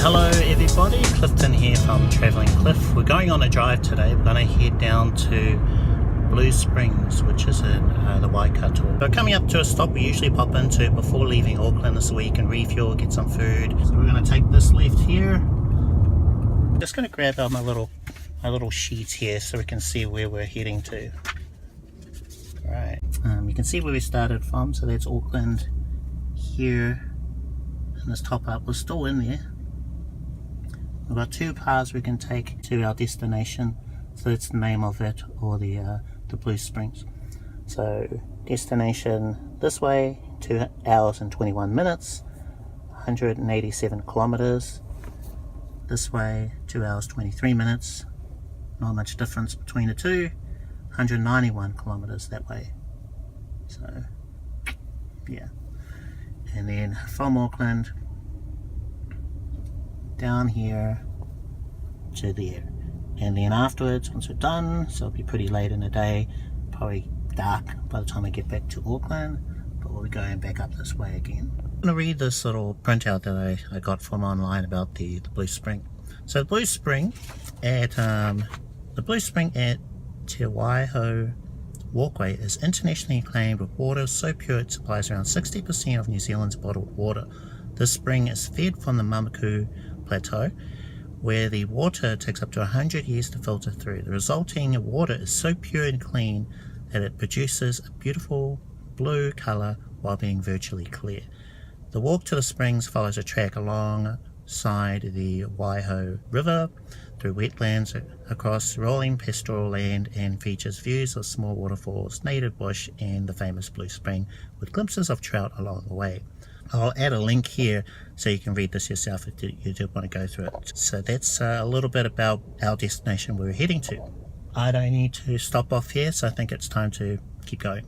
Hello everybody, Clifton here from Travelling Cliff. We're going on a drive today. We're going to head down to Blue Springs, which is in the Waikato. We're coming up to a stop we usually pop into before leaving Auckland so we can refuel, get some food. So we're going to take this left here. Just going to grab out my little sheet here so we can see where we're heading to. Right, you can see where we started from, so that's Auckland here, and this top up was still in there. We've got two paths we can take to our destination, so that's the name of it, or the Blue Springs. So destination this way, 2 hours and 21 minutes, 187 kilometers. This way, 2 hours 23 minutes, not much difference between the two, 191 kilometers that way. So yeah, and then from Auckland down here to there, and then afterwards, once we're done, so it'll be pretty late in the day, probably dark by the time I get back to Auckland, but we'll be going back up this way again. I'm going to read this little printout that I got from online about the Blue Spring. So the Blue Spring at Te Waiho Walkway is internationally acclaimed with water so pure it supplies around 60% of New Zealand's bottled water. This spring is fed from the Mamaku Plateau, where the water takes up to 100 years to filter through. The resulting water is so pure and clean that it produces a beautiful blue colour while being virtually clear. The walk to the springs follows a track alongside the Waiho River, through wetlands, across rolling pastoral land, and features views of small waterfalls, native bush, and the famous Blue Spring, with glimpses of trout along the way. I'll add a link here so you can read this yourself if you do want to go through it. So that's a little bit about our destination we're heading to. I don't need to stop off here, so I think it's time to keep going.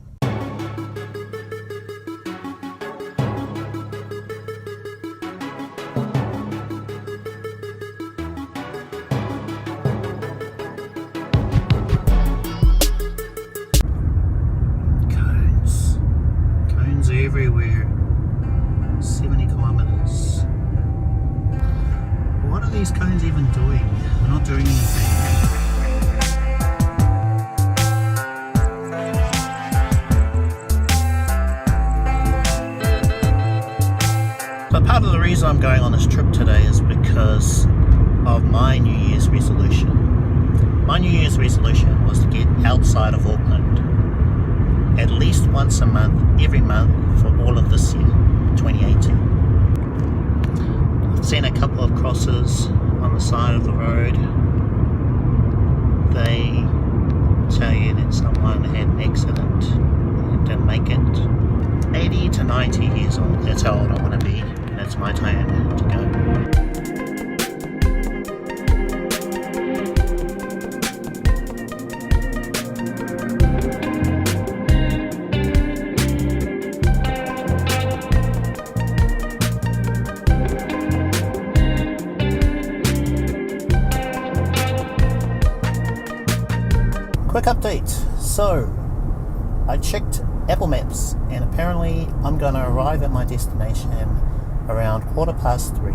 Cones everywhere. 70 kilometers. What are these cones even doing? They're not doing anything. But part of the reason I'm going on this trip today is because of my New Year's resolution. My New Year's resolution was to get outside of Auckland at least once a month, every month for all of this year, 2018. I've seen a couple of crosses on the side of the road. They tell you that someone had an accident and didn't make it. 80 to 90 years old, that's how old I want to be, and it's my time to go. Quick update. So I checked Apple Maps and apparently I'm going to arrive at my destination around 3:15.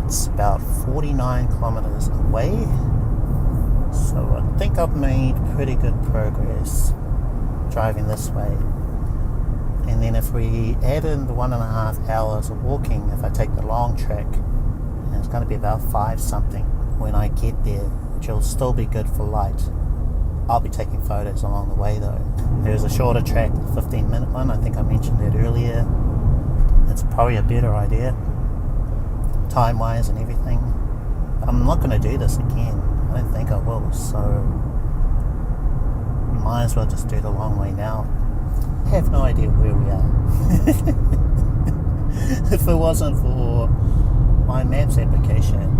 It's about 49 kilometers away, so I think I've made pretty good progress driving this way. And then if we add in the 1.5 hours of walking, if I take the long track, it's going to be about 5 something when I get there, which will still be good for light. I'll be taking photos along the way though. There's a shorter track, the 15-minute one, I think I mentioned it earlier. It's probably a better idea, time-wise and everything. But I'm not going to do this again. I don't think I will, so might as well just do the long way now. I have no idea where we are. If it wasn't for my Maps application,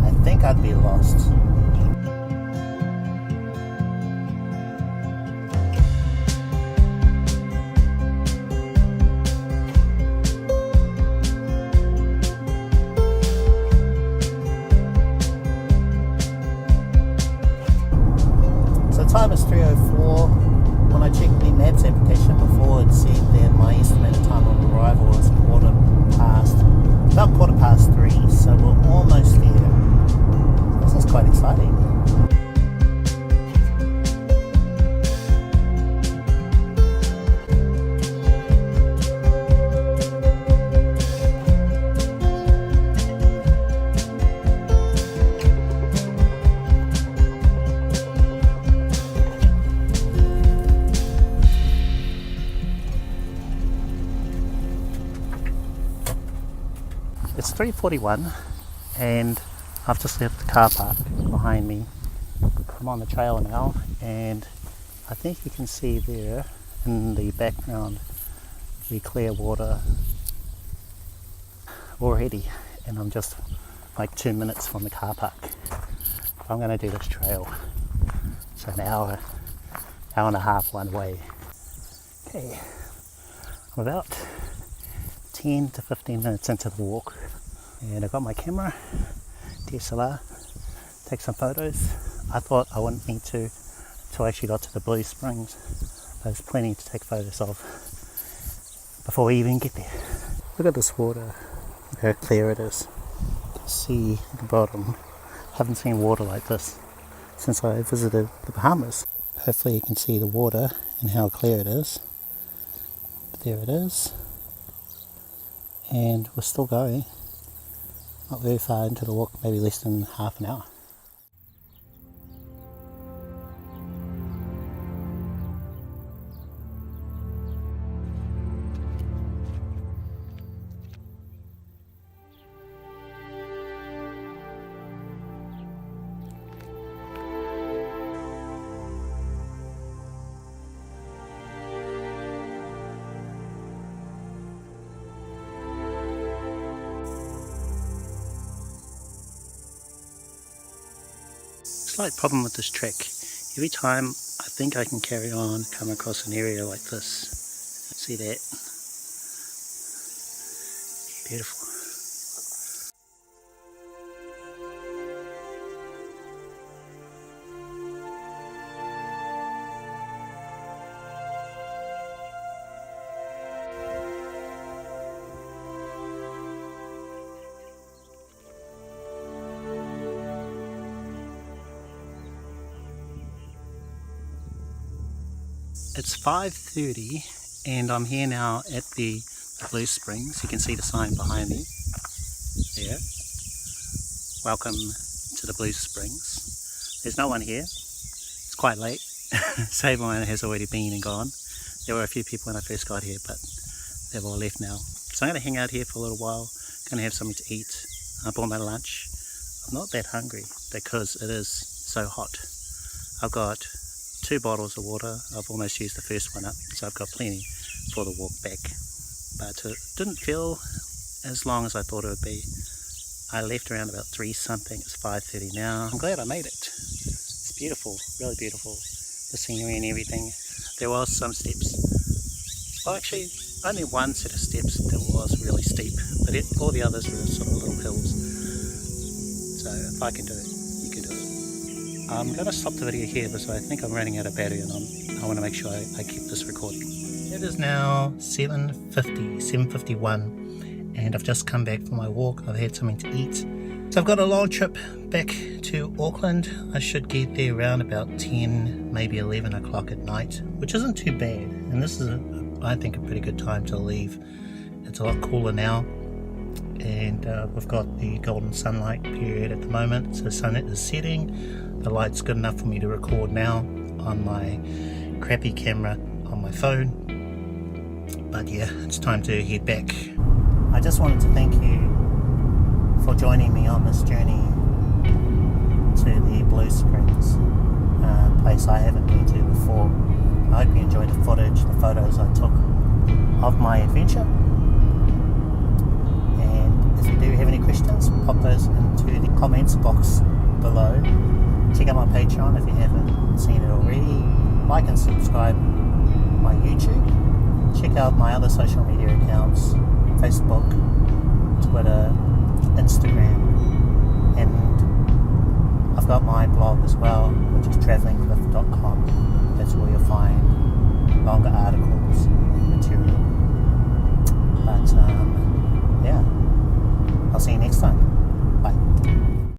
I think I'd be lost. So time is 3:04. When I checked the Maps application before, it said that my estimated time of arrival was 3:15. It's 3:41 and I've just left the car park behind me. I'm on the trail now, and I think you can see there in the background the clear water already, and I'm just like 2 minutes from the car park. I'm going to do this trail. It's an hour and a half one way. Okay, I'm about 10 to 15 minutes into the walk, and I've got my camera, DSLR, take some photos. I thought I wouldn't need to until I actually got to the Blue Springs. There's plenty to take photos of before we even get there. Look at this water, look how clear it is. You can see at the bottom. I haven't seen water like this since I visited the Bahamas. Hopefully you can see the water and how clear it is. But there it is. And we're still going. Not very far into the walk, maybe less than half an hour. Slight problem with this trek. Every time I think I can carry on, come across an area like this. See that? Beautiful. It's 5:30 and I'm here now at the Blue Springs. You can see the sign behind me there. Welcome to the Blue Springs. There's no one here. It's quite late. So everyone has already been and gone. There were a few people when I first got here, but they've all left now. So I'm going to hang out here for a little while. Going to have something to eat. I bought my lunch. I'm not that hungry because it is so hot. I've got 2 bottles of water. I've almost used the first one up, so I've got plenty for the walk back. But it didn't feel as long as I thought it would be. I left around about 3 something. It's 5:30 now. I'm glad I made it. It's beautiful, really beautiful. The scenery and everything. There was some steps. Well, actually, only one set of steps that was really steep, but all the others were sort of little hills. So if I can do it, you can do it. I'm going to stop the video here because I think I'm running out of battery, and I want to make sure I keep this recording. It is now 7:51 and I've just come back from my walk. I've had something to eat. So I've got a long trip back to Auckland. I should get there around about 10, maybe 11 o'clock at night, which isn't too bad. And this is, I think, a pretty good time to leave. It's a lot cooler now. And we've got the golden sunlight period at the moment. So the sun is setting. The light's good enough for me to record now on my crappy camera on my phone. But yeah, it's time to head back. I just wanted to thank you for joining me on this journey to the Blue Springs, place I haven't been to before. I hope you enjoyed the footage, the photos I took of my adventure. And if you do have any questions, pop those into the comments box below. Check out my Patreon if you haven't seen it already. Like and subscribe my YouTube. Check out my other social media accounts, Facebook, Twitter, Instagram, and I've got my blog as well, which is travellingcliff.com. That's where you'll find longer articles and material. But yeah, I'll see you next time.